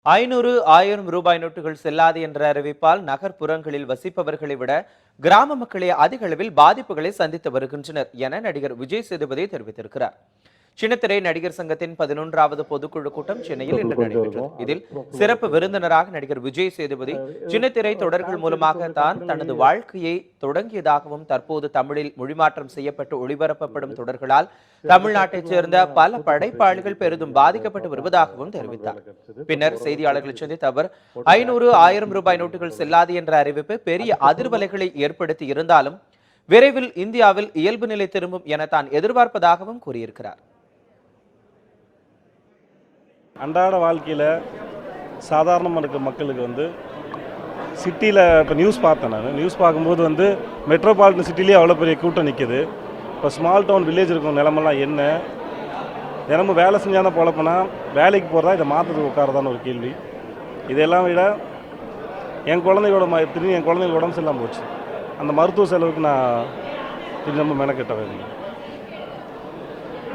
500, 1000 ரூபாய் நோட்டுகள் செல்லாது என்ற அறிவிப்பால் நகர்ப்புறங்களில் வசிப்பவர்களை விட கிராம மக்களே அதிக அளவில் பாதிப்புகளை சந்தித்து வருகின்றனர் என நடிகர் விஜய் சேதுபதி தெரிவித்திருக்கிறார். சின்னத்திரை நடிகர் சங்கத்தின் 11வது பொதுக்குழு கூட்டம் சென்னையில் இன்று நடைபெற்றது. இதில் சிறப்பு விருந்தினராக நடிகர் விஜய் சேதுபதி சின்னத்திரை தொடர்கள் மூலமாக தான் தனது வாழ்க்கையை தொடங்கியதாகவும் தற்போது தமிழில் மொழிமாற்றம் செய்யப்பட்டு ஒளிபரப்பப்படும் தொடர்களால் தமிழ்நாட்டைச் சேர்ந்த பல படைப்பாளிகள் பெரிதும் பாதிக்கப்பட்டு வருவதாகவும் தெரிவித்தார். பின்னர் செய்தியாளர்களை சந்தித்த அவர் 500, 1000 ரூபாய் நோட்டுகள் செல்லாது என்ற அறிவிப்பு பெரிய அதிர்வலைகளை ஏற்படுத்தி இருந்தாலும் விரைவில் இந்தியாவில் இயல்பு நிலை திரும்பும் என தான் எதிர்பார்ப்பதாகவும் கூறியிருக்கிறார். அன்றாட வாழ்க்கையில் சாதாரணமாக இருக்க மக்களுக்கு சிட்டியில் இப்போ நியூஸ் பார்த்தேன். நான் நியூஸ் பார்க்கும்போது மெட்ரோபாலிட்டன் சிட்டிலேயே அவ்வளோ பெரிய கூட்டம் நிற்கிது. இப்போ ஸ்மால் டவுன் வில்லேஜ் இருக்கும் நிலமெல்லாம் என்ன தினமும் வேலை செஞ்சால் தான் பொழப்பனா, வேலைக்கு போகிறதா இதை மாற்றுறதுக்கு உட்காரதான்னு ஒரு கேள்வி. இதெல்லாம் விட என் குழந்தைங்களோட உடம்பு சரியில்லாமல் போச்சு. அந்த மருத்துவ செலவுக்கு நான் இது ரொம்ப மெனக்கெட்ட வேணும்.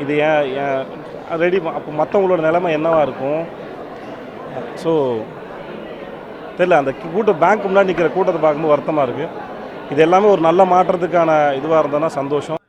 இது ஏன் ரெடி அப்போ மற்றவங்களோட நிலைமை என்னவாக இருக்கும்? ஸோ தெரியல. அந்த பேங்க் முன்னாடி நிற்கிற கூட்டத்தை பார்க்கும்போது வருத்தமாக இருக்குது. இது எல்லாமே ஒரு நல்ல மாற்றத்துக்கான இதுவாக இருந்ததுன்னா சந்தோஷம்.